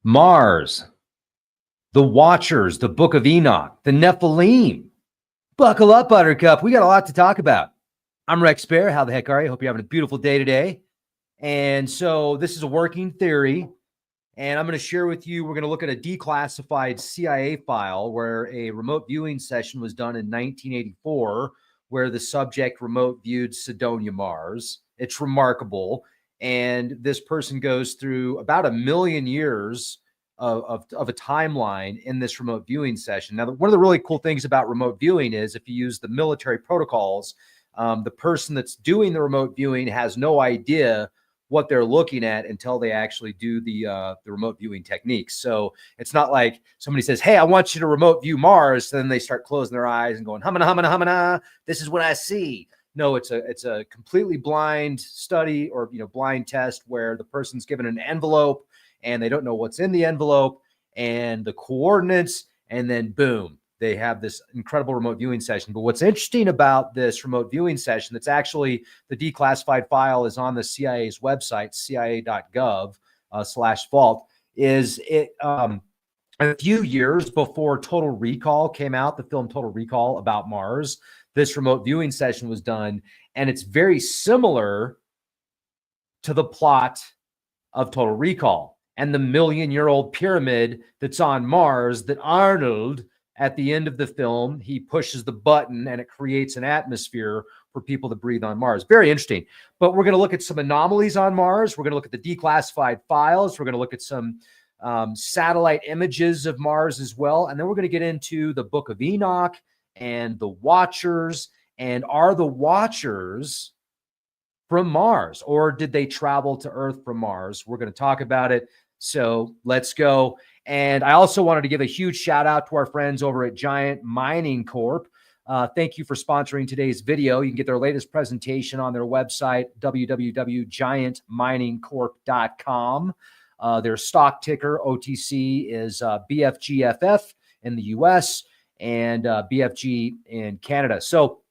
Mars, the Watchers, the Book of Enoch, the Nephilim. Buckle up, Buttercup. We got a lot to talk about. I'm Rex Bear. How the heck are you? Hope you're having a beautiful day today. And so this is a working theory, and I'm going to share with you, we're going to look at a declassified CIA file where a remote viewing session was done in 1984, where the subject remote viewed Cydonia, Mars. It's remarkable. And this person goes through about 1 million years of a timeline in this remote viewing session. Now, one of the really cool things about remote viewing is if you use the military protocols, the person that's doing the remote viewing has no idea what they're looking at until they actually do the remote viewing techniques. So it's not like somebody says, "Hey, I want you to remote view Mars," then they start closing their eyes and going, "Humana, humana, humana. This is what I see." No, it's a completely blind study or blind test where the person's given an envelope and they don't know what's in the envelope and the coordinates, and then boom, they have this incredible remote viewing session. But what's interesting about this remote viewing session, that's actually the declassified file is on the CIA's website, cia.gov/vault, is it a few years before Total Recall came out, the film Total Recall about Mars, this remote viewing session was done, and it's very similar to the plot of Total Recall and the million-year-old pyramid that's on Mars that Arnold, at the end of the film, he pushes the button and it creates an atmosphere for people to breathe on Mars. Very interesting. But we're going to look at some anomalies on Mars. We're going to look at the declassified files. We're going to look at some satellite images of Mars as well. And then we're going to get into the Book of Enoch and the Watchers. And are the Watchers from Mars, or did they travel to Earth from Mars? We're going to talk about it. So let's go. And I also wanted to give a huge shout out to our friends over at Giant Mining Corp. Thank you for sponsoring today's video. You can get their latest presentation on their website, www.giantminingcorp.com. Their stock ticker, OTC, is BFGFF in the US and BFG in Canada. So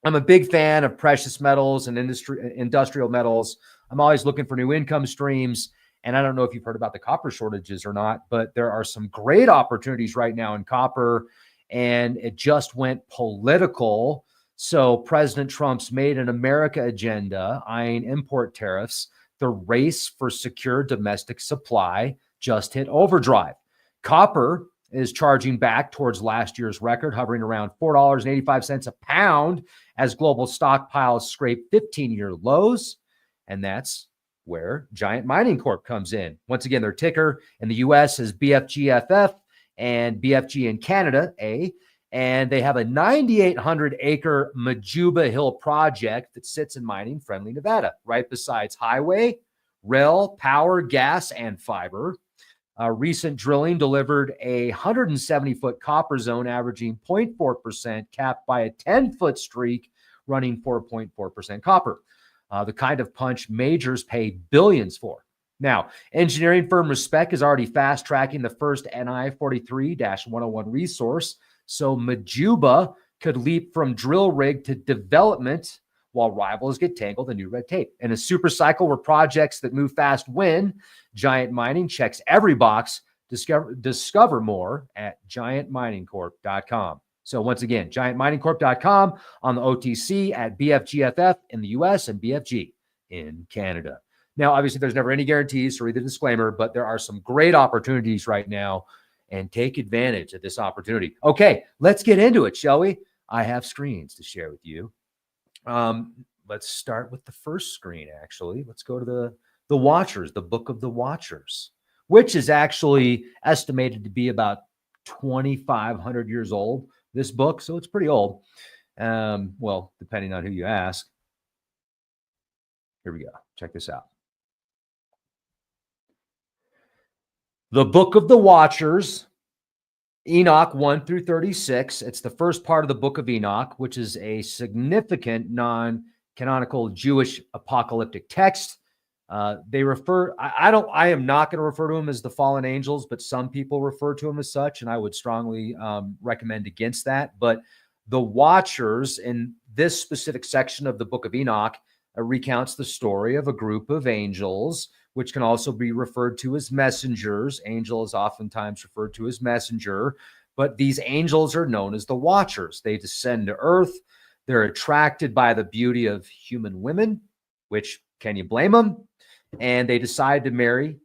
I'm a big fan of precious metals and industrial metals. I'm always looking for new income streams. And I don't know if you've heard about the copper shortages or not, but there are some great opportunities right now in copper, and it just went political. So President Trump's Made in America agenda, eyeing import tariffs, the race for secure domestic supply just hit overdrive. Copper is charging back towards last year's record, hovering around $4.85 a pound as global stockpiles scrape 15-year lows. And that's where Giant Mining Corp comes in. Once again, their ticker in the US is BFGFF and BFG in Canada, A. And they have a 9,800-acre Majuba Hill project that sits in mining-friendly Nevada, right besides highway, rail, power, gas, and fiber. Recent drilling delivered a 170-foot copper zone averaging 0.4%, capped by a 10-foot streak running 4.4% copper. The kind of punch majors pay billions for. Now, engineering firm Respect is already fast-tracking the first NI 43-101 resource, so Majuba could leap from drill rig to development while rivals get tangled in new red tape. In a super cycle where projects that move fast win, Giant Mining checks every box. Discover more at giantminingcorp.com. So once again, giantminingcorp.com, on the OTC at BFGFF in the US and BFG in Canada. Now, obviously, there's never any guarantees, so read the disclaimer, but there are some great opportunities right now, and take advantage of this opportunity. Okay, let's get into it, shall we? I have screens to share with you. Let's start with the first screen, actually. Let's go to the Watchers, the Book of the Watchers, which is actually estimated to be about 2,500 years old, this book, so it's pretty old. Well, depending on who you ask. Here we go. Check this out. The Book of the Watchers, Enoch 1 through 36. It's the first part of the Book of Enoch, which is a significant non-canonical Jewish apocalyptic text. They refer, I am not going to refer to them as the fallen angels, but some people refer to them as such, and I would strongly recommend against that. But the Watchers in this specific section of the Book of Enoch recounts the story of a group of angels which can also be referred to as messengers. Angel is oftentimes referred to as messenger, but these angels are known as the watchers. They descend to earth. They're attracted by the beauty of human women, which can you blame them? And they decide to marry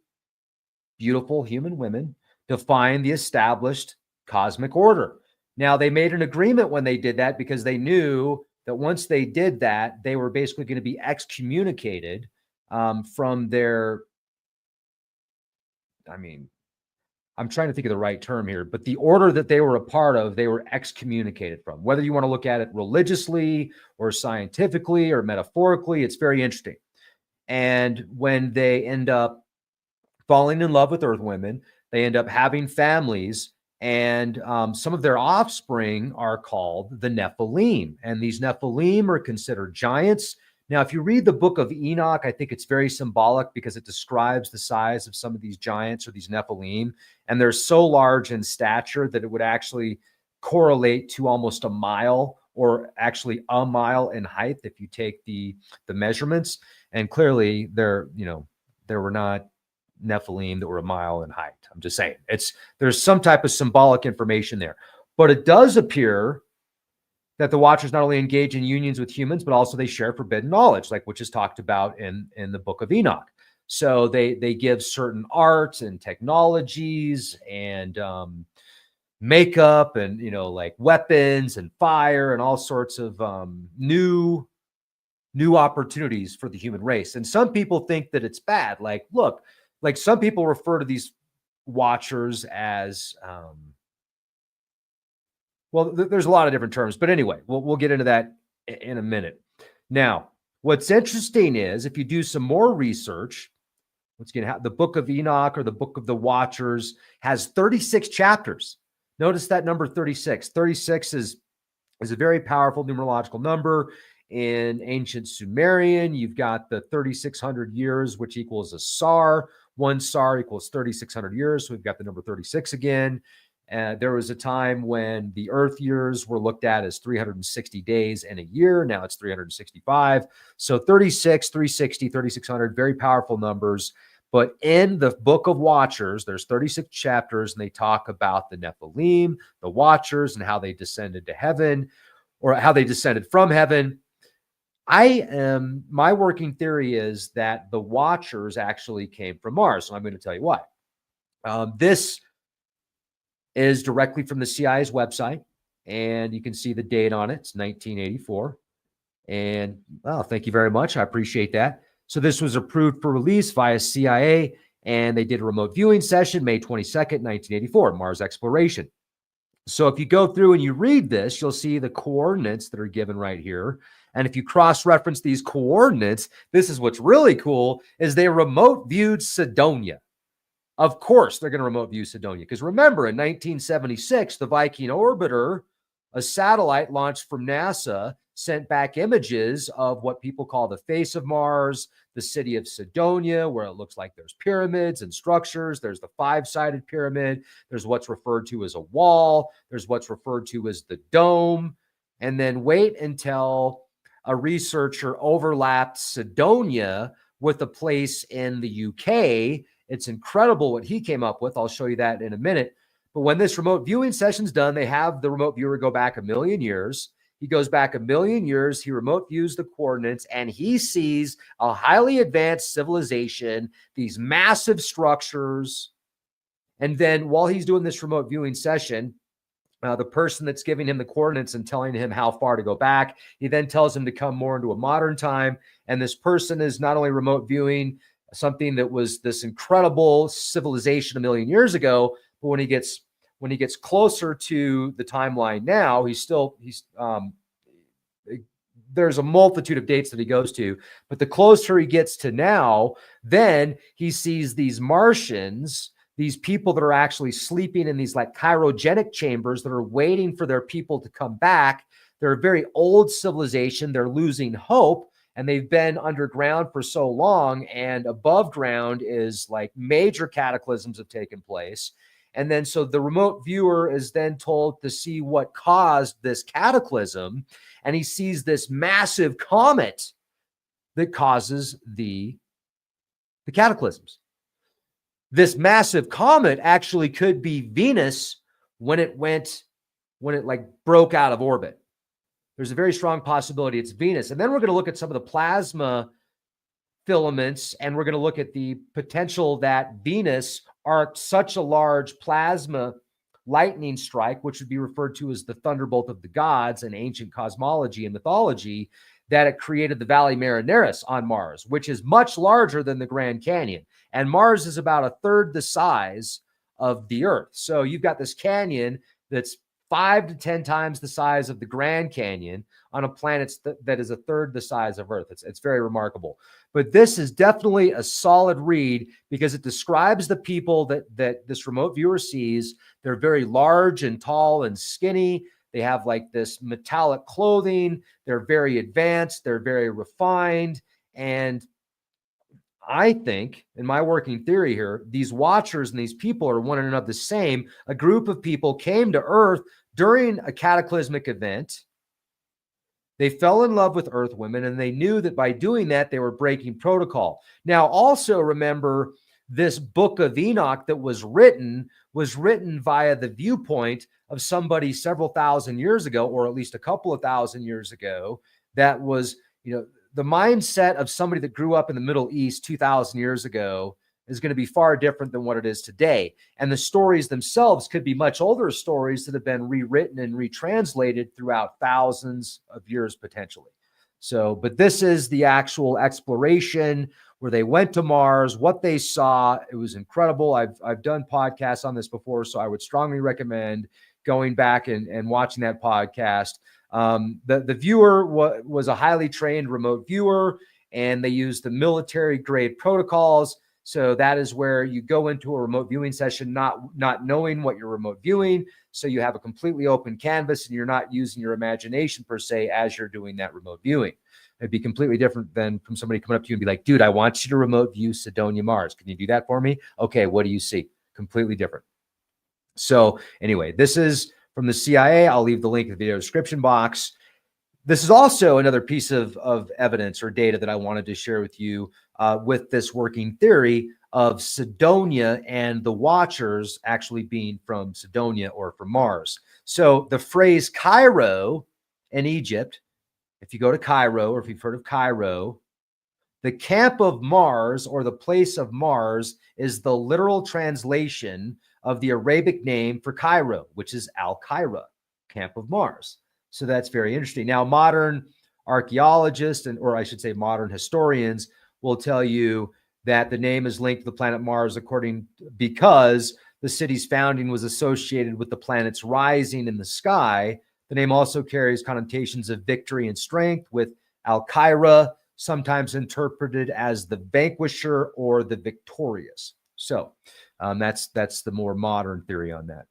beautiful human women to find the established cosmic order. Now, they made an agreement when they did that because they knew that once they did that, they were basically going to be excommunicated from their, I mean, I'm trying to think of the right term here, but the order that they were a part of, they were excommunicated from. Whether you want to look at it religiously or scientifically or metaphorically, it's very interesting. And when they end up falling in love with earth women, they end up having families, and some of their offspring are called the Nephilim. And these Nephilim are considered giants. Now, if you read the book of Enoch, I think it's very symbolic because it describes the size of some of these giants or these Nephilim. And they're so large in stature that it would actually correlate to almost a mile, or actually a mile in height if you take the measurements. And clearly there were not Nephilim that were a mile in height. I'm just saying, there's some type of symbolic information there. But it does appear that the watchers not only engage in unions with humans, but also they share forbidden knowledge, like which is talked about in the book of Enoch. So they give certain arts and technologies and makeup and, like weapons and fire and all sorts of new opportunities for the human race. And some people think that it's bad. Like, look, like some people refer to these watchers as, well, there's a lot of different terms, but anyway, we'll get into that in a minute. Now, what's interesting is if you do some more research, what's going to happen, the book of Enoch or the book of the Watchers has 36 chapters. Notice that number 36. 36 is a very powerful numerological number. In ancient Sumerian, you've got the 3,600 years, which equals a sar. One sar equals 3,600 years. So we've got the number 36 again. There was a time when the Earth years were looked at as 360 days in a year. Now it's 365. So 36, 360, 3,600, very powerful numbers. But in the book of Watchers, there's 36 chapters, and they talk about the Nephilim, the Watchers, and how they descended to heaven, or how they descended from heaven. My working theory is that the Watchers actually came from Mars, and I'm going to tell you why. This is directly from the CIA's website, and you can see the date on it. It's 1984. And, well, thank you very much. I appreciate that. So this was approved for release via CIA, and they did a remote viewing session May 22nd, 1984, Mars exploration. So if you go through and you read this, you'll see the coordinates that are given right here. And if you cross-reference these coordinates, this is what's really cool, is they remote viewed Cydonia. Of course, they're going to remote view Cydonia, because remember, in 1976, the Viking orbiter, a satellite launched from NASA, sent back images of what people call the face of Mars, the city of Cydonia, where it looks like there's pyramids and structures. There's the five-sided pyramid. There's what's referred to as a wall. There's what's referred to as the dome. And then wait until a researcher overlapped Cydonia with a place in the UK. It's incredible what he came up with. I'll show you that in a minute. But when this remote viewing session's done, they have the remote viewer go back 1,000,000 years. He goes back 1,000,000 years. He remote views the coordinates, and he sees a highly advanced civilization, these massive structures. And then while he's doing this remote viewing session, the person that's giving him the coordinates and telling him how far to go back, he then tells him to come more into a modern time. And this person is not only remote viewing something that was this incredible civilization 1,000,000 years ago, but when he gets closer to the timeline now, there's a multitude of dates that he goes to, but the closer he gets to now, then he sees these Martians, these people that are actually sleeping in these like cryogenic chambers that are waiting for their people to come back. They're a very old civilization. They're losing hope, and they've been underground for so long, and above ground is like major cataclysms have taken place. And then so the remote viewer is then told to see what caused this cataclysm, and he sees this massive comet that causes the the cataclysms. This massive comet actually could be Venus when it like broke out of orbit. There's a very strong possibility it's Venus. And then we're going to look at some of the plasma filaments, and we're going to look at the potential that Venus arced such a large plasma lightning strike, which would be referred to as the thunderbolt of the gods in ancient cosmology and mythology, that it created the Valley Marineris on Mars, which is much larger than the Grand Canyon. And Mars is about a third the size of the Earth. So you've got this canyon that's 5 to 10 times the size of the Grand Canyon on a planet that is a third the size of Earth. It's very remarkable. But this is definitely a solid read because it describes the people that this remote viewer sees. They're very large and tall and skinny. They have like this metallic clothing. They're very advanced. They're very refined. And I think, in my working theory here, these watchers and these people are one and of the same. A group of people came to Earth during a cataclysmic event. They fell in love with Earth women, and they knew that by doing that, they were breaking protocol. Now, also remember, this book of Enoch that was written via the viewpoint of somebody several thousand years ago, or at least a couple of thousand years ago, that was, the mindset of somebody that grew up in the Middle East 2,000 years ago is going to be far different than what it is today. And the stories themselves could be much older stories that have been rewritten and retranslated throughout thousands of years potentially. So, but this is the actual exploration where they went to Mars, what they saw. It was incredible. I've done podcasts on this before, so I would strongly recommend going back and watching that podcast. The viewer was a highly trained remote viewer, and they used the military grade protocols. So that is where you go into a remote viewing session, not knowing what you're remote viewing. So you have a completely open canvas and you're not using your imagination per se as you're doing that remote viewing. It'd be completely different than from somebody coming up to you and be like, dude, I want you to remote view Cydonia Mars. Can you do that for me? Okay, what do you see? Completely different. So anyway, this is from the CIA. I'll leave the link in the video description box. This is also another piece of evidence or data that I wanted to share with you with this working theory of Cydonia and the watchers actually being from Cydonia or from Mars. So the phrase Cairo in Egypt, if you go to Cairo or if you've heard of Cairo, the camp of Mars or the place of Mars is the literal translation of the Arabic name for Cairo, which is Al-Qaira, camp of Mars. So that's very interesting. Now, modern archaeologists, or I should say modern historians, will tell you that the name is linked to the planet Mars because the city's founding was associated with the planet's rising in the sky. The name also carries connotations of victory and strength, with Al-Qaira sometimes interpreted as the vanquisher or the victorious. So that's the more modern theory on that.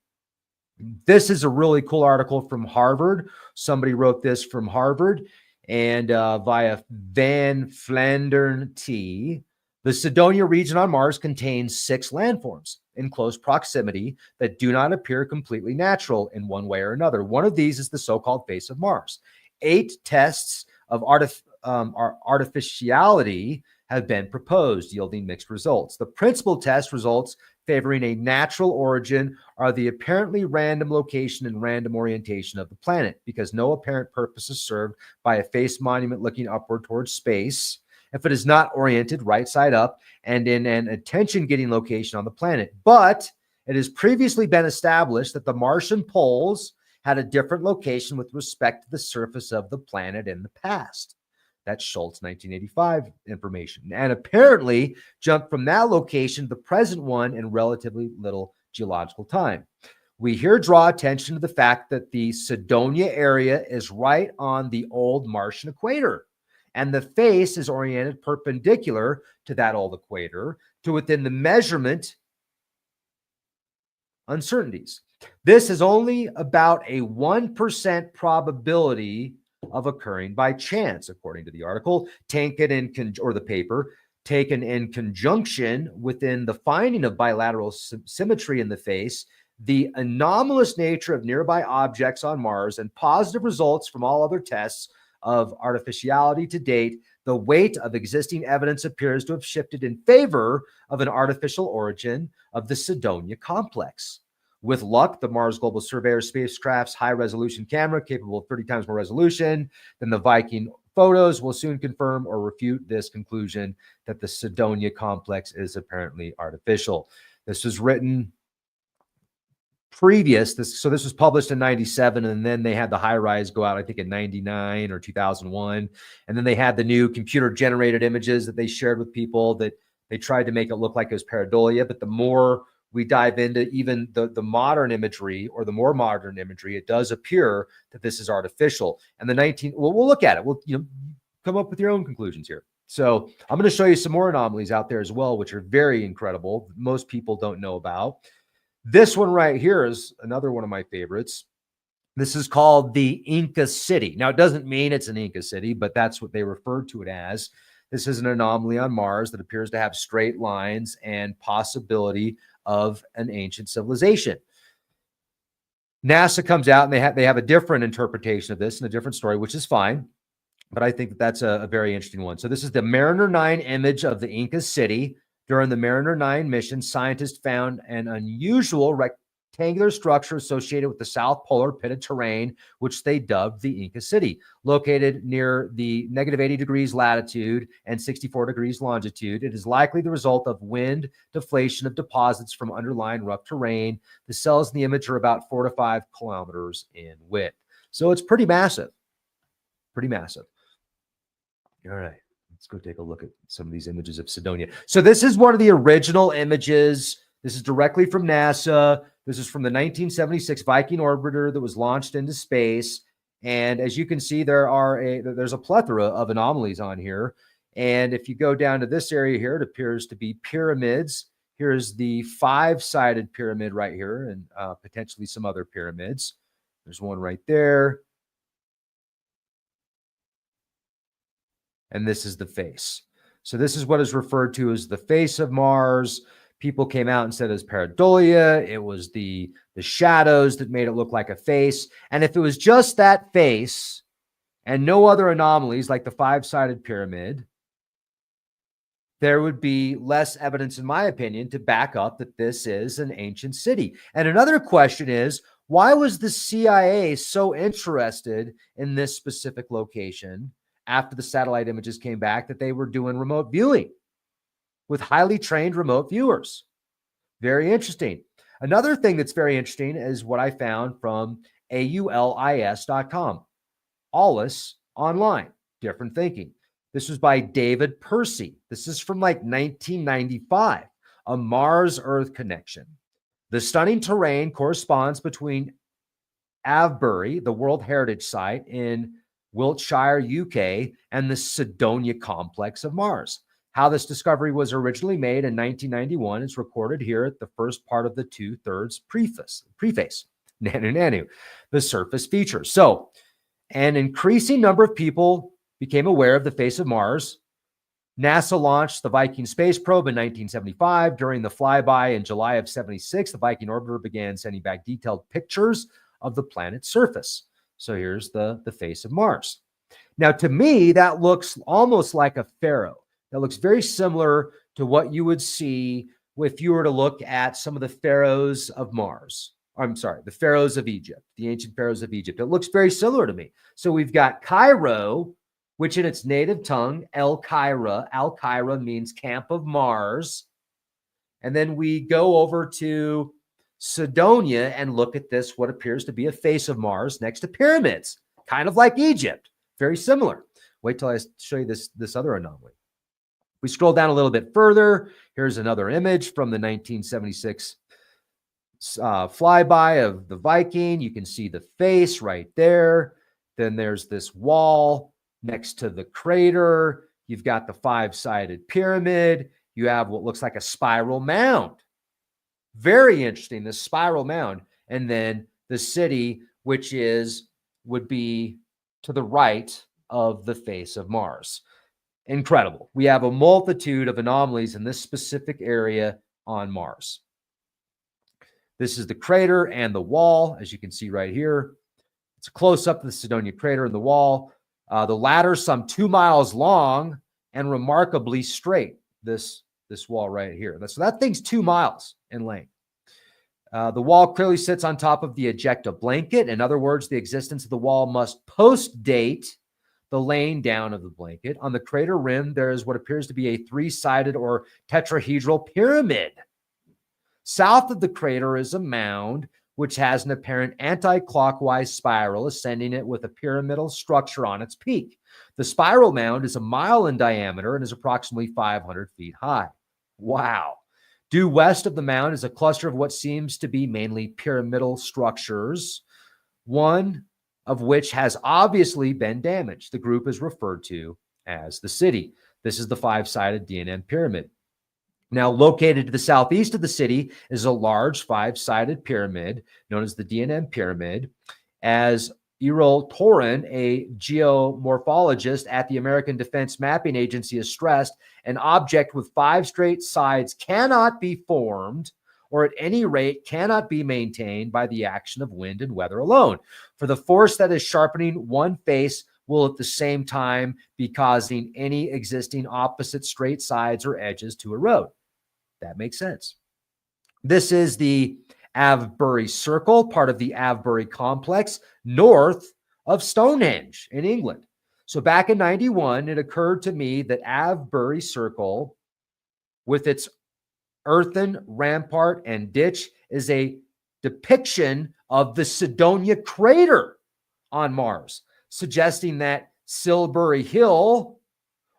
This is a really cool article from Harvard. Somebody wrote this from Harvard, and via Van Flandern T. The Cydonia region on Mars contains 6 landforms in close proximity that do not appear completely natural in one way or another. One of these is the so-called face of Mars. 8 tests of artificiality have been proposed, yielding mixed results. The principal test results favoring a natural origin are the apparently random location and random orientation of the planet, because no apparent purpose is served by a face monument looking upward towards space if it is not oriented right side up and in an attention-getting location on the planet. But it has previously been established that the Martian poles had a different location with respect to the surface of the planet in the past. That's Schultz 1985 information, and apparently jumped from that location to the present one in relatively little geological time. We here draw attention to the fact that the Cydonia area is right on the old Martian equator, and the face is oriented perpendicular to that old equator to within the measurement uncertainties. This is only about a 1% probability of occurring by chance, according to the article, taken in conjunction within the finding of bilateral symmetry in the face, the anomalous nature of nearby objects on Mars, and positive results from all other tests of artificiality to date. the weight of existing evidence appears to have shifted in favor of an artificial origin of the Cydonia complex. With luck, the Mars Global Surveyor spacecraft's high-resolution camera, capable of 30 times more resolution than the Viking photos, will soon confirm or refute this conclusion that the Cydonia complex is apparently artificial. This was written previous. So this was published in 97, and then they had the high rise go out, I think, in 99 or 2001. And then they had the new computer-generated images that they shared with people that they tried to make it look like it was pareidolia. But the more we dive into even the modern imagery, or the more modern imagery, it does appear that this is artificial. And we'll look at it. We'll come up with your own conclusions here. So I'm going to show you some more anomalies out there as well, which are very incredible. Most people don't know about. This one right here is another one of my favorites. This is called the Inca City. Now, it doesn't mean it's an Inca city, but that's what they referred to it as. This is an anomaly on Mars that appears to have straight lines and possibility of an ancient civilization. NASA comes out and they have a different interpretation of this and a different story, which is fine. But I think that's a very interesting one. So this is the Mariner 9 image of the Inca City. During the Mariner 9 mission, scientists found an unusual rectangular structure associated with the South Polar pitted terrain, which they dubbed the Inca City. Located near the -80 degrees latitude and 64 degrees longitude, it is likely the result of wind deflation of deposits from underlying rough terrain. The cells in the image are about 4 to 5 kilometers in width. So it's pretty massive. Pretty massive. All right. Let's go take a look at some of these images of Cydonia. So this is one of the original images. This is directly from NASA. This is from the 1976 Viking orbiter that was launched into space. And as you can see, there's a plethora of anomalies on here. And if you go down to this area here, it appears to be pyramids. Here's the 5-sided pyramid right here, and potentially some other pyramids. There's one right there. And this is the face. So this is what is referred to as the face of Mars. People came out and said it was pareidolia. It was the shadows that made it look like a face. And if it was just that face and no other anomalies like the 5-sided pyramid, there would be less evidence, in my opinion, to back up that this is an ancient city. And another question is, why was the CIA so interested in this specific location after the satellite images came back that they were doing remote viewing with highly trained remote viewers? Very interesting. Another thing that's very interesting is what I found from AULIS.com. AULIS online, different thinking. This was by David Percy. This is from like 1995, a Mars-Earth connection. The stunning terrain corresponds between Avebury, the World Heritage Site in Wiltshire, UK, and the Cydonia complex of Mars. How this discovery was originally made in 1991 is recorded here at the first part of the 2/3 preface. Nanu nanu, the surface features. So, an increasing number of people became aware of the face of Mars. NASA launched the Viking space probe in 1975. During the flyby in July of 76, the Viking orbiter began sending back detailed pictures of the planet's surface. So here's the face of Mars. Now, to me, that looks almost like a pharaoh. That looks very similar to what you would see if you were to look at some of the pharaohs of Mars. I'm sorry, the pharaohs of Egypt, the ancient pharaohs of Egypt. It looks very similar to me. So we've got Cairo, which in its native tongue, Al-Qaira means camp of Mars. And then we go over to Cydonia and look at this, what appears to be a face of Mars next to pyramids, kind of like Egypt, very similar. Wait till I show you this other anomaly. We scroll down a little bit further. Here's another image from the 1976 flyby of the Viking. You can see the face right there. Then there's this wall next to the crater. You've got the 5-sided pyramid. You have what looks like a spiral mound. Very interesting, this spiral mound. And then the city, which would be to the right of the face of Mars. Incredible. We have a multitude of anomalies in this specific area on Mars. This is the crater and the wall, as you can see right here. It's a close-up of the Cydonia crater and the wall. The latter some 2 miles long and remarkably straight. This wall right here. So that thing's 2 miles in length. The wall clearly sits on top of the ejecta blanket. In other words, the existence of the wall must post-date the laying down of the blanket. On the crater rim, there is what appears to be a 3-sided or tetrahedral pyramid. South of the crater is a mound, which has an apparent anti-clockwise spiral ascending it with a pyramidal structure on its peak. The spiral mound is 1 mile in diameter and is approximately 500 feet high. Wow. Due west of the mound is a cluster of what seems to be mainly pyramidal structures, one of which has obviously been damaged. The group is referred to as the city. This is the 5-sided D&M pyramid. Now, located to the southeast of the city is a large 5-sided pyramid known as the D&M pyramid. As Errol Torin, a geomorphologist at the American Defense Mapping Agency, has stressed, an object with 5 straight sides cannot be formed, or at any rate cannot be maintained by the action of wind and weather alone. For the force that is sharpening one face will at the same time be causing any existing opposite straight sides or edges to erode. That makes sense. This is the Avebury Circle, part of the Avebury complex, north of Stonehenge in England. So back in 91, it occurred to me that Avebury Circle, with its earthen rampart and ditch, is a depiction of the Cydonia crater on Mars, suggesting that Silbury Hill,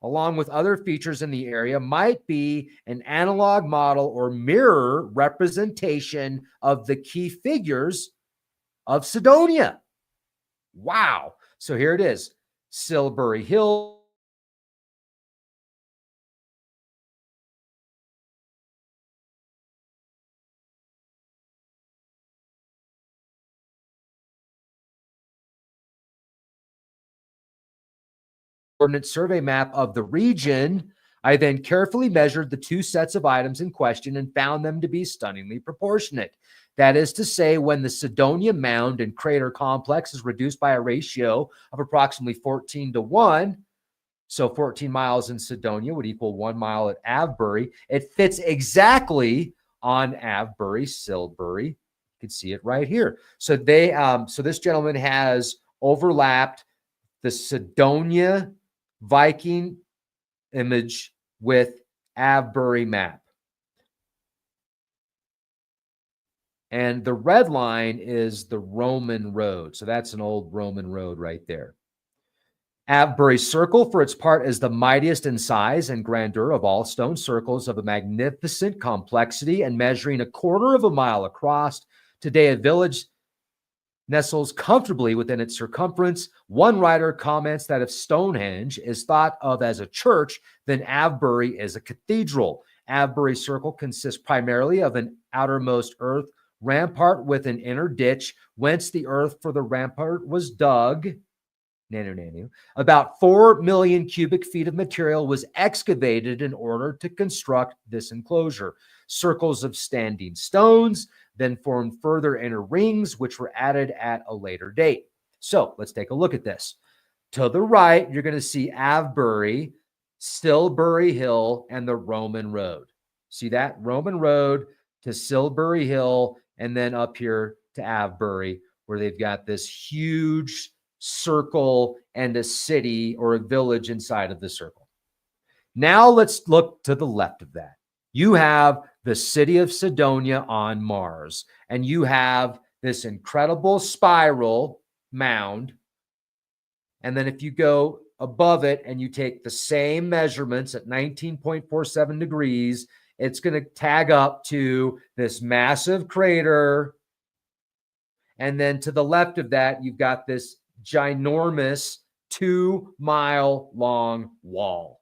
along with other features in the area, might be an analog model or mirror representation of the key figures of Cydonia. Wow. So here it is. Silbury Hill. Coordinate survey map of the region. I then carefully measured the 2 sets of items in question and found them to be stunningly proportionate. That is to say, when the Cydonia mound and crater complex is reduced by a ratio of approximately 14:1, so 14 miles in Cydonia would equal 1 mile at Avebury, it fits exactly on Avebury, Silbury. You can see it right here. So this gentleman has overlapped the Cydonia Viking image with Avebury map. And the red line is the Roman road. So that's an old Roman road right there. Avebury Circle, for its part, is the mightiest in size and grandeur of all stone circles, of a magnificent complexity and measuring 1/4 mile across. Today, a village nestles comfortably within its circumference. One writer comments that if Stonehenge is thought of as a church, then Avebury is a cathedral. Avebury Circle consists primarily of an outermost earth rampart with an inner ditch, whence the earth for the rampart was dug. About 4 million cubic feet of material was excavated in order to construct this enclosure. Circles of standing stones then formed further inner rings, which were added at a later date. So let's take a look at this. To the right, you're going to see Avebury, Silbury Hill, and the Roman road. See that? Roman road to Silbury Hill, and then up here to Avebury, where they've got this huge circle and a city or a village inside of the circle. Now let's look to the left of that. You have the city of Cydonia on Mars, and you have this incredible spiral mound. And then if you go above it and you take the same measurements at 19.47 degrees, it's going to tag up to this massive crater. And then to the left of that, you've got this ginormous 2-mile long wall.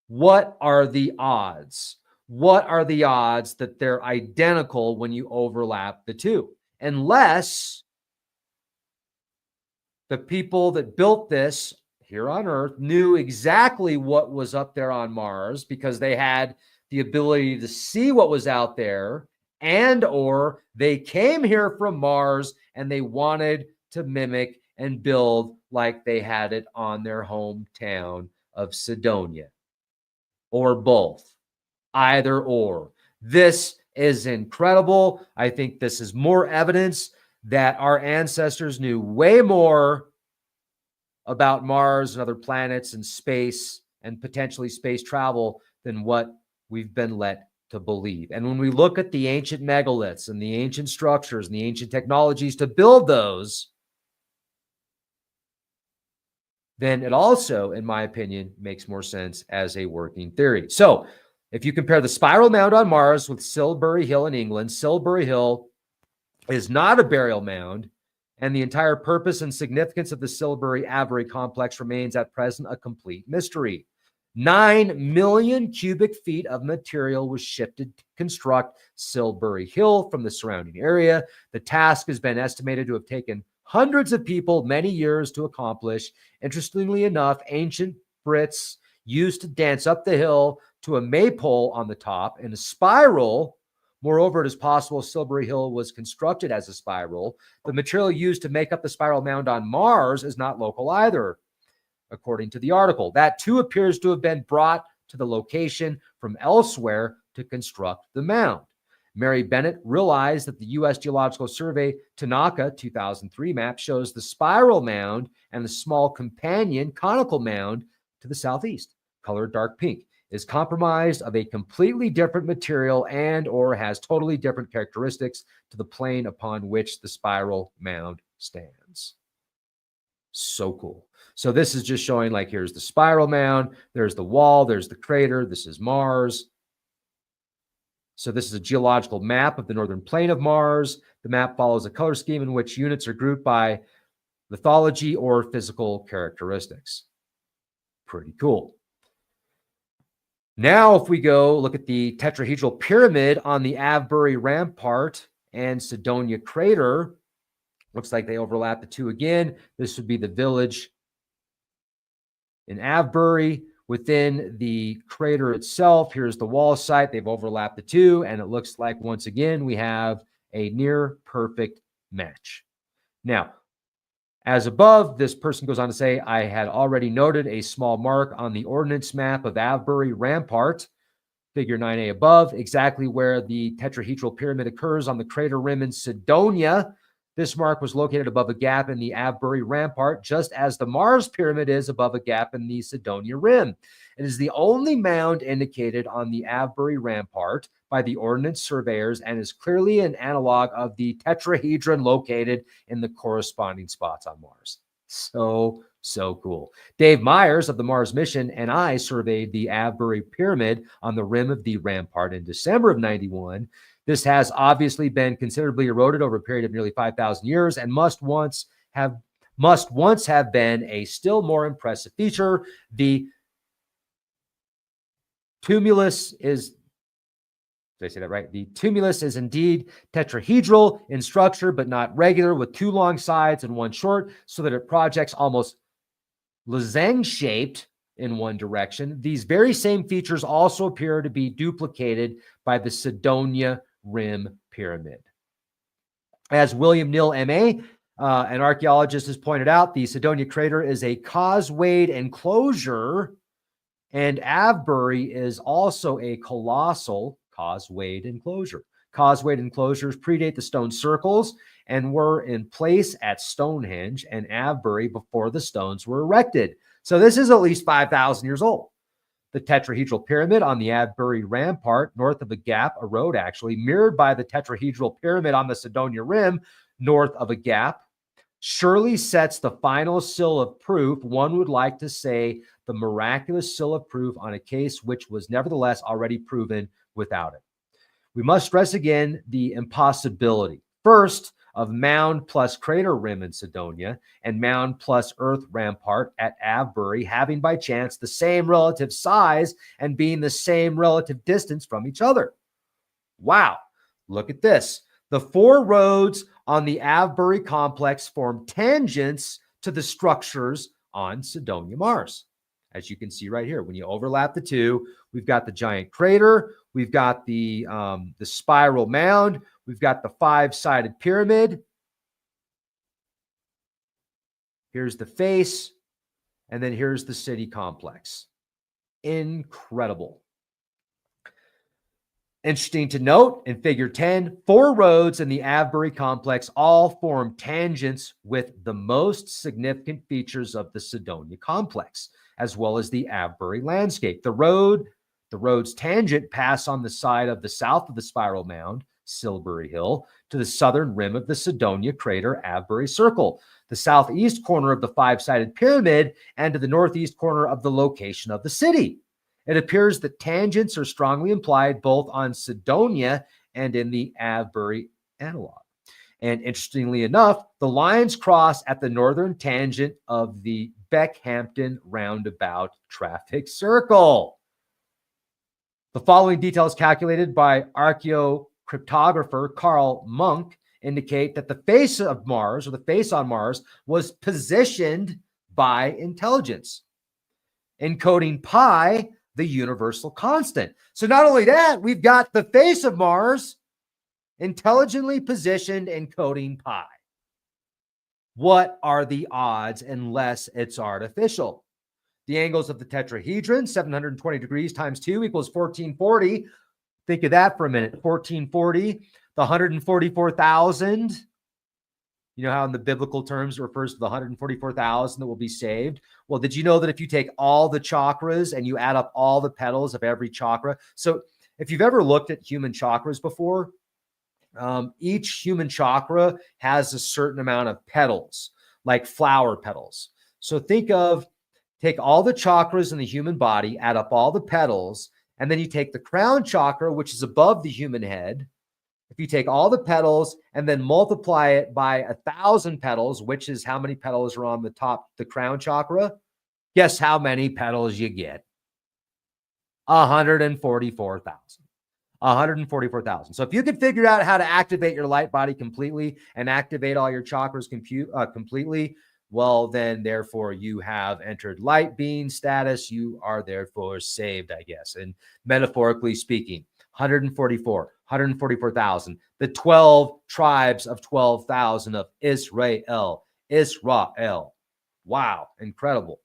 What are the odds? What are the odds that they're identical when you overlap the two? Unless the people that built this here on Earth knew exactly what was up there on Mars, because they had the ability to see what was out there, and or they came here from Mars and they wanted to mimic and build like they had it on their hometown of Cydonia, or both, either or. This is incredible. I think this is more evidence that our ancestors knew way more about Mars and other planets and space and potentially space travel than what we've been led to believe. And when we look at the ancient megaliths and the ancient structures and the ancient technologies to build those, then it also, in my opinion, makes more sense as a working theory. So if you compare the spiral mound on Mars with Silbury Hill in England, Silbury Hill is not a burial mound, and the entire purpose and significance of the Silbury-Avery complex remains at present a complete mystery. 9 million cubic feet of material was shifted to construct Silbury Hill from the surrounding area. The task has been estimated to have taken hundreds of people many years to accomplish. Interestingly enough, ancient Brits used to dance up the hill to a maypole on the top in a spiral. Moreover, it is possible Silbury Hill was constructed as a spiral. The material used to make up the spiral mound on Mars is not local either, according to the article. That too appears to have been brought to the location from elsewhere to construct the mound. Mary Bennett realized that the U.S. Geological Survey Tanaka 2003 map shows the spiral mound and the small companion conical mound to the southeast, colored dark pink, is comprised of a completely different material and or has totally different characteristics to the plane upon which the spiral mound stands. So cool. So this is just showing, like, here's the spiral mound, there's the wall, there's the crater, this is Mars. So this is a geological map of the northern plane of Mars. The map follows a color scheme in which units are grouped by lithology or physical characteristics. Pretty cool. Now, if we go look at the tetrahedral pyramid on the Avebury Rampart and Cydonia crater, looks like they overlap the two again. This would be the village in Avebury. Within the crater itself, here's the wall site. They've overlapped the two, and it looks like, once again, we have a near perfect match. Now, as above, this person goes on to say, I had already noted a small mark on the ordnance map of Avebury Rampart, figure 9A above, exactly where the tetrahedral pyramid occurs on the crater rim in Cydonia. This mark was located above a gap in the Avebury Rampart, just as the Mars pyramid is above a gap in the Cydonia rim. It is the only mound indicated on the Avebury Rampart by the ordnance surveyors and is clearly an analog of the tetrahedron located in the corresponding spots on Mars. So cool. Dave Myers of the Mars mission and I surveyed the Avebury pyramid on the rim of the Rampart in December of '91. This has obviously been considerably eroded over a period of nearly 5,000 years and must once have been a still more impressive feature. The tumulus is, did I say that right? The tumulus is indeed tetrahedral in structure, but not regular, with two long sides and one short, so that it projects almost lozenge-shaped in one direction. These very same features also appear to be duplicated by the Cydonia rim pyramid. As William Neal, M.A., an archaeologist, has pointed out, the Cydonia crater is a causewayed enclosure, and Avebury is also a colossal causewayed enclosure. Causewayed enclosures predate the stone circles and were in place at Stonehenge and Avebury before the stones were erected. So this is at least 5,000 years old. The tetrahedral pyramid on the Avebury Rampart, north of a gap, a road actually, mirrored by the tetrahedral pyramid on the Cydonia rim, north of a gap, surely sets the final seal of proof, one would like to say the miraculous seal of proof on a case which was nevertheless already proven without it. We must stress again the impossibility, first, of mound plus crater rim in Cydonia and mound plus earth rampart at Avebury having by chance the same relative size and being the same relative distance from each other. Wow, look at this. The four roads on the Avebury complex form tangents to the structures on Cydonia Mars. As you can see right here, when you overlap the two, we've got the giant crater, we've got the spiral mound, we've got the five-sided pyramid. Here's the face, and then here's the city complex. Incredible. Interesting to note, in figure 10, 4 roads in the Avebury complex all form tangents with the most significant features of the Cydonia complex, as well as the Avebury landscape. The road's tangent pass on the side of the south of the spiral mound, Silbury Hill, to the southern rim of the Cydonia crater, Avebury Circle, the southeast corner of the 5-sided pyramid, and to the northeast corner of the location of the city. It appears that tangents are strongly implied both on Cydonia and in the Avebury analog. And interestingly enough, the lines cross at the northern tangent of the Beckhampton roundabout traffic circle. The following details calculated by archaeocryptographer Carl Munk indicate that the face of Mars, or the face on Mars, was positioned by intelligence, encoding pi, the universal constant. So not only that, we've got the face of Mars intelligently positioned encoding pi. What are the odds unless it's artificial? The angles of the tetrahedron, 720 degrees times 2 equals 1440. Think of that for a minute. 1440, the 144,000. You know how in the biblical terms it refers to the 144,000 that will be saved? Well, did you know that if you take all the chakras and you add up all the petals of every chakra? So if you've ever looked at human chakras before, each human chakra has a certain amount of petals, like flower petals. So take all the chakras in the human body, add up all the petals, and then you take the crown chakra, which is above the human head. If you take all the petals and then multiply it by 1,000 petals, which is how many petals are on the top, the crown chakra, guess how many petals you get? 144,000. 144,000. So if you can figure out how to activate your light body completely and activate all your chakras completely, well, then therefore you have entered light being status. You are therefore saved, I guess. And metaphorically speaking, 144,000. The 12 tribes of 12,000 of Israel. Wow, incredible.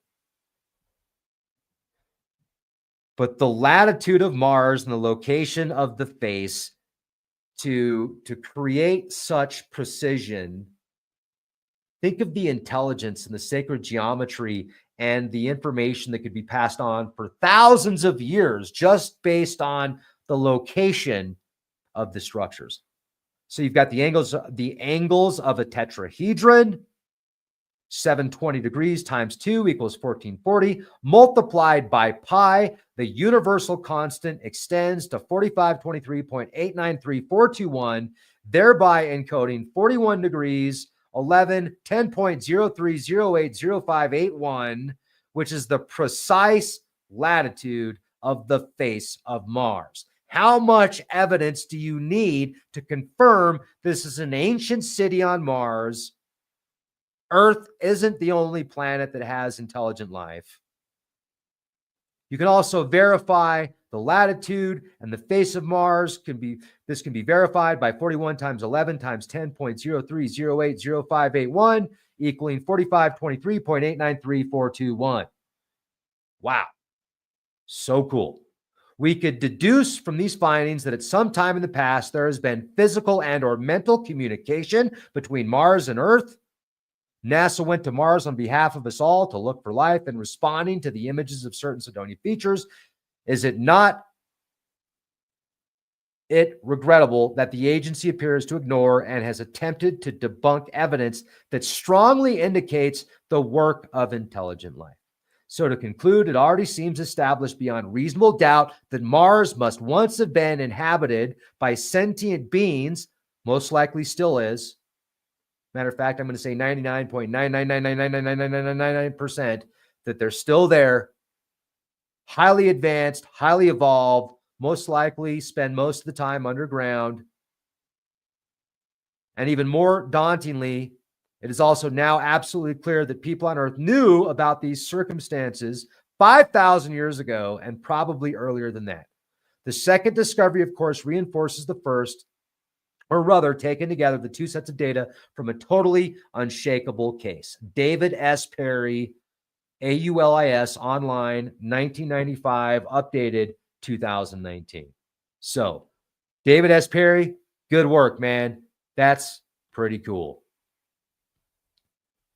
But the latitude of Mars and the location of the face to create such precision, think of the intelligence and the sacred geometry and the information that could be passed on for thousands of years just based on the location of the structures. So you've got the angles of a tetrahedron, 720 degrees times 2 equals 1440, multiplied by pi. The universal constant extends to 4523.893421, thereby encoding 41 degrees, 11, 10.03080581, which is the precise latitude of the face of Mars. How much evidence do you need to confirm this is an ancient city on Mars? Earth isn't the only planet that has intelligent life. You can also verify the latitude and the face of Mars. This can be verified by 41 times 11 times 10.03080581 equaling 4523.893421. Wow. So cool. We could deduce from these findings that at some time in the past, there has been physical and or mental communication between Mars and Earth. NASA went to Mars on behalf of us all to look for life and responding to the images of certain Cydonia features. Is it not regrettable that the agency appears to ignore and has attempted to debunk evidence that strongly indicates the work of intelligent life? So to conclude, it already seems established beyond reasonable doubt that Mars must once have been inhabited by sentient beings, most likely still is. Matter of fact, I'm going to say 99.999999999% that they're still there, highly advanced, highly evolved, most likely spend most of the time underground. And even more dauntingly, it is also now absolutely clear that people on Earth knew about these circumstances 5,000 years ago and probably earlier than that. The second discovery, of course, reinforces the first. or rather taken together the two sets of data from a totally unshakable case. David S. Perry, AULIS, online, 1995, updated 2019. So, David S. Perry, good work, man. That's pretty cool.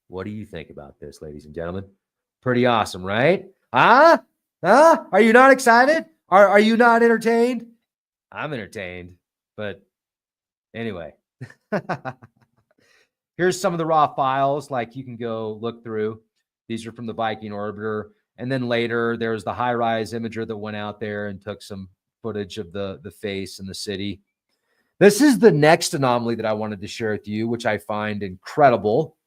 What do you think about this, ladies and gentlemen? Pretty awesome, right? Are you not excited? Are you not entertained? I'm entertained, but anyway. Here's some of the raw files, like you can go look through. These are from the Viking orbiter. And then later, there's the high-rise imager that went out there and took some footage of the face and the city. This is the next anomaly that I wanted to share with you, which I find incredible.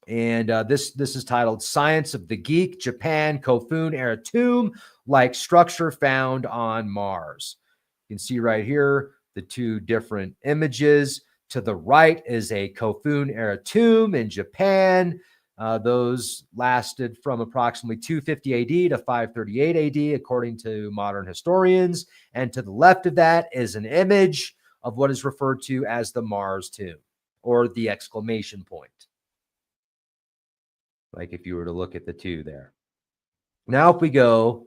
And this is titled Science of the Geek, Japan Kofun Era Tomb, like structure found on Mars. You can see right here the two different images. To the right is a Kofun era tomb in Japan. Those lasted from approximately 250 AD to 538 AD, according to modern historians. And to the left of that is an image of what is referred to as the Mars tomb, or the exclamation point. Like if you were to look at the two there. Now, if we go,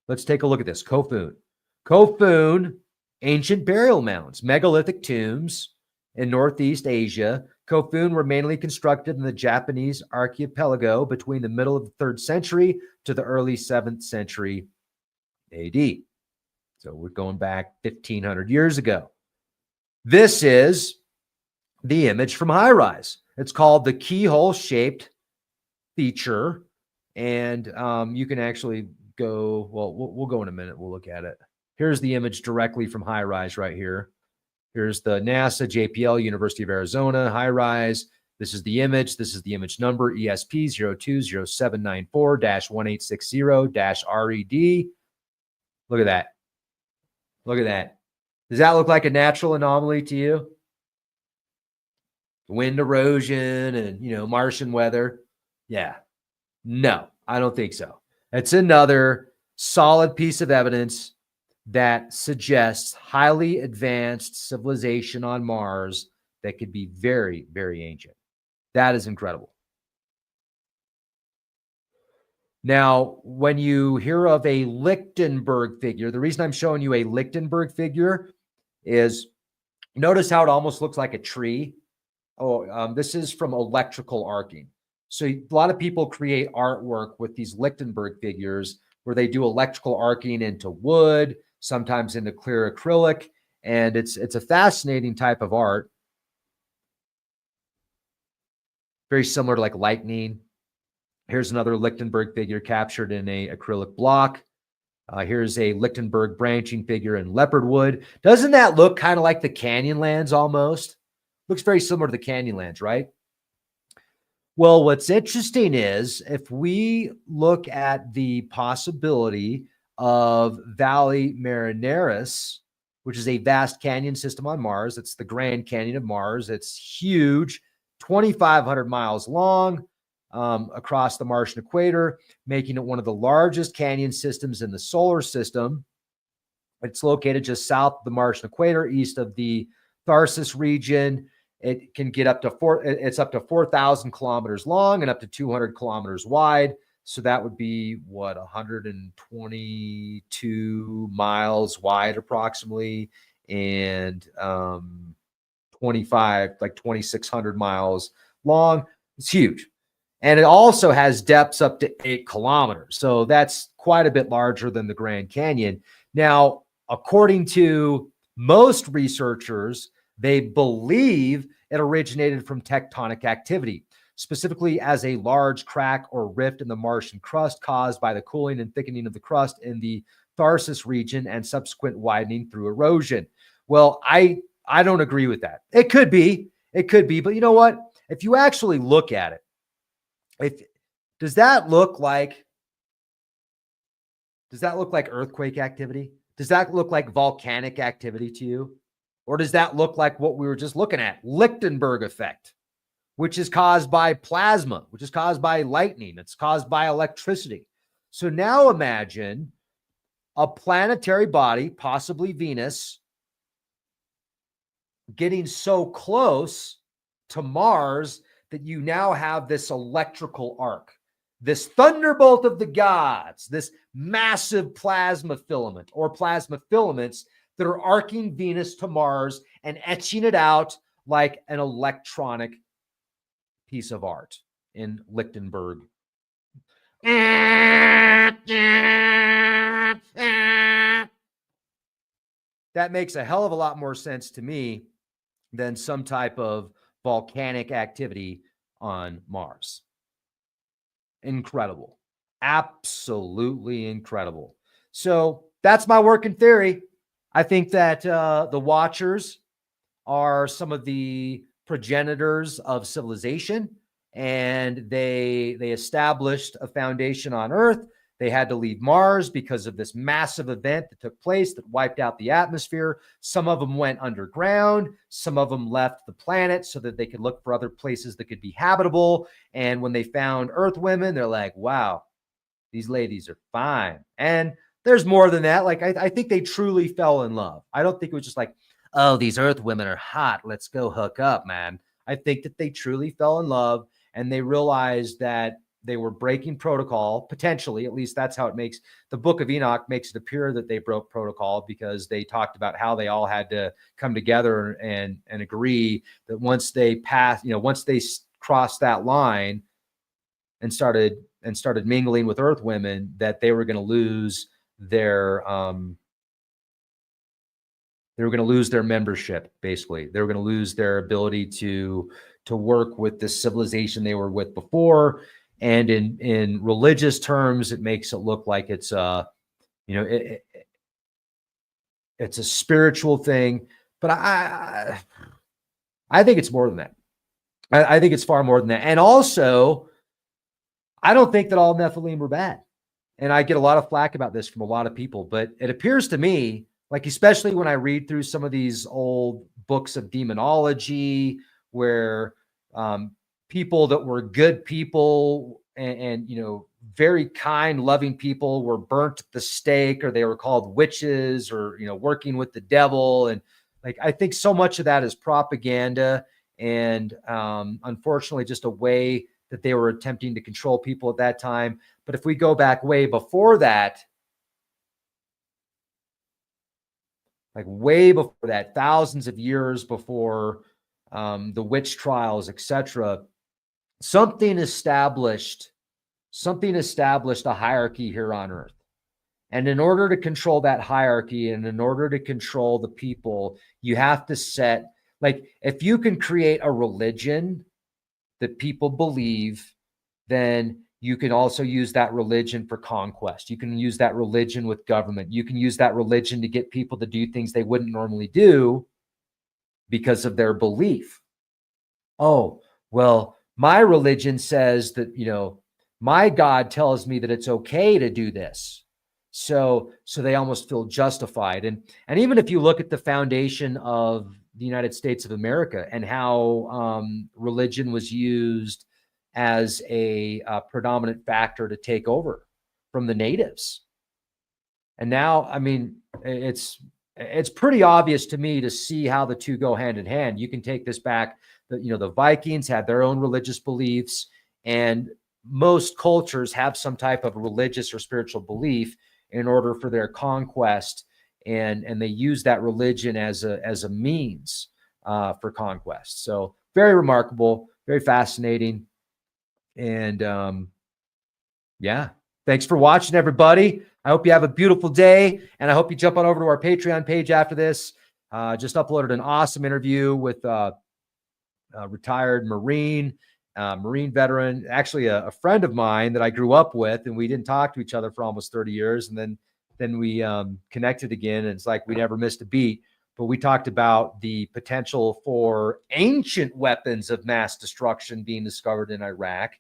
let's take a look at this. Kofun. Kofun, ancient burial mounds, megalithic tombs in Northeast Asia. Kofun were mainly constructed in the Japanese archipelago between the middle of the 3rd century to the early 7th century AD. So we're going back 1,500 years ago. This is the image from high rise. It's called the keyhole-shaped feature. And you can actually go, well, we'll go in a minute. We'll look at it. Here's the image directly from high rise right here. Here's the NASA, JPL, University of Arizona, high rise. This is the image. This is the image number, ESP 020794-1860-RED. Look at that. Look at that. Does that look like a natural anomaly to you? Wind erosion and, Martian weather. Yeah. No, I don't think so. It's another solid piece of evidence that suggests highly advanced civilization on Mars that could be very, very ancient. That is incredible. Now, when you hear of a Lichtenberg figure, the reason I'm showing you a Lichtenberg figure is notice how it almost looks like a tree. This is from electrical arcing. So a lot of people create artwork with these Lichtenberg figures where they do electrical arcing into wood, sometimes into clear acrylic, and it's a fascinating type of art. Very similar to like lightning. Here's another Lichtenberg figure captured in a acrylic block. Here's a Lichtenberg branching figure in leopard wood. Doesn't that look kind of like the Canyonlands almost? Looks very similar to the Canyonlands, right? Well, what's interesting is if we look at the possibility of Valley Marineris, which is a vast canyon system on Mars. It's the Grand Canyon of Mars. It's huge, 2,500 miles long across the Martian equator, making it one of the largest canyon systems in the solar system. It's located just south of the Martian equator, east of the Tharsis region. It can get up to it's up to 4,000 kilometers long and up to 200 kilometers wide. So that would be what, 122 miles wide approximately, and 2,600 miles long. It's huge. And it also has depths up to 8 kilometers. So that's quite a bit larger than the Grand Canyon. Now, according to most researchers, they believe it originated from tectonic activity, specifically as a large crack or rift in the Martian crust caused by the cooling and thickening of the crust in the Tharsis region and subsequent widening through erosion. Well, I don't agree with that. It could be, but you know what? If you actually look at it, does that look like earthquake activity? Does that look like volcanic activity to you? Or does that look like what we were just looking at? Lichtenberg effect, which is caused by plasma, which is caused by lightning. It's caused by electricity. So now imagine a planetary body, possibly Venus, getting so close to Mars that you now have this electrical arc, this thunderbolt of the gods, this massive plasma filament or plasma filaments that are arcing Venus to Mars and etching it out like an electronic piece of art in Lichtenberg. That makes a hell of a lot more sense to me than some type of volcanic activity on Mars. Incredible. Absolutely incredible. So that's my working theory. I think that the Watchers are some of the progenitors of civilization, and they established a foundation on Earth. They had to leave Mars because of this massive event that took place that wiped out the atmosphere. Some of them went underground. Some of them left the planet so that they could look for other places that could be habitable. And when they found Earth women, they're like, wow, these ladies are fine. And there's more than that. Like, I think they truly fell in love. I don't think it was just like, oh, these Earth women are hot, let's go hook up, man. I think that they truly fell in love, and they realized that they were breaking protocol, potentially. At least that's how it makes the Book of Enoch makes it appear that they broke protocol, because they talked about how they all had to come together and agree that once they passed, once they crossed that line and started mingling with Earth women, that they were going to lose their membership. Basically, they were going to lose their ability to work with the civilization they were with before. And in religious terms, it makes it look like it's it's a spiritual thing. But I think it's more than that. I think it's far more than that. And also, I don't think that all Nephilim were bad. And I get a lot of flack about this from a lot of people, but it appears to me, like, especially when I read through some of these old books of demonology, where people that were good people and very kind, loving people were burnt at the stake, or they were called witches, or working with the devil. And like, I think so much of that is propaganda, and unfortunately just a way that they were attempting to control people at that time. But if we go back way before that, thousands of years before the witch trials, etc., something established a hierarchy here on Earth. And in order to control that hierarchy, and in order to control the people, you have to set, like, if you can create a religion that people believe, then you can also use that religion for conquest. You can use that religion with government. You can use that religion to get people to do things they wouldn't normally do because of their belief. Oh, well, my religion says that, my God tells me that it's okay to do this. So they almost feel justified. And even if you look at the foundation of the United States of America and how religion was used as a predominant factor to take over from the natives. And now, I mean, it's pretty obvious to me to see how the two go hand in hand. You can take this back, the Vikings had their own religious beliefs, and most cultures have some type of religious or spiritual belief in order for their conquest. And they use that religion as a means for conquest. So very remarkable, very fascinating. And yeah, thanks for watching, everybody. I hope you have a beautiful day, and I hope you jump on over to our Patreon page after this. Just uploaded an awesome interview with a retired Marine veteran, actually a friend of mine that I grew up with, and we didn't talk to each other for almost 30 years. And then we connected again, and it's like we never missed a beat. But we talked about the potential for ancient weapons of mass destruction being discovered in Iraq,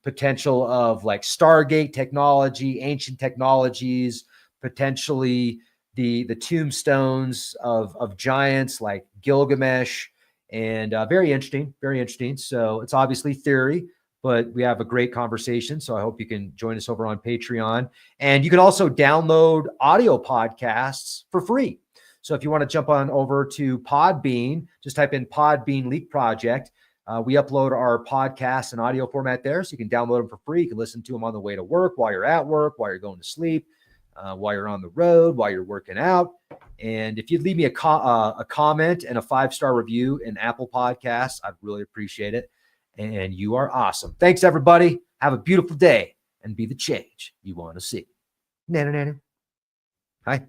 potential of like Stargate technology, ancient technologies, potentially the tombstones of giants like Gilgamesh, and very interesting. So it's obviously theory, but we have a great conversation. So I hope you can join us over on Patreon, and you can also download audio podcasts for free. So if you want to jump on over to Podbean, just type in Podbean Leak Project. We upload our podcasts in audio format there, so you can download them for free. You can listen to them on the way to work, while you're at work, while you're going to sleep, while you're on the road, while you're working out. And if you'd leave me a comment and a 5-star review in Apple Podcasts, I'd really appreciate it. And you are awesome. Thanks, everybody. Have a beautiful day and be the change you want to see. Hi.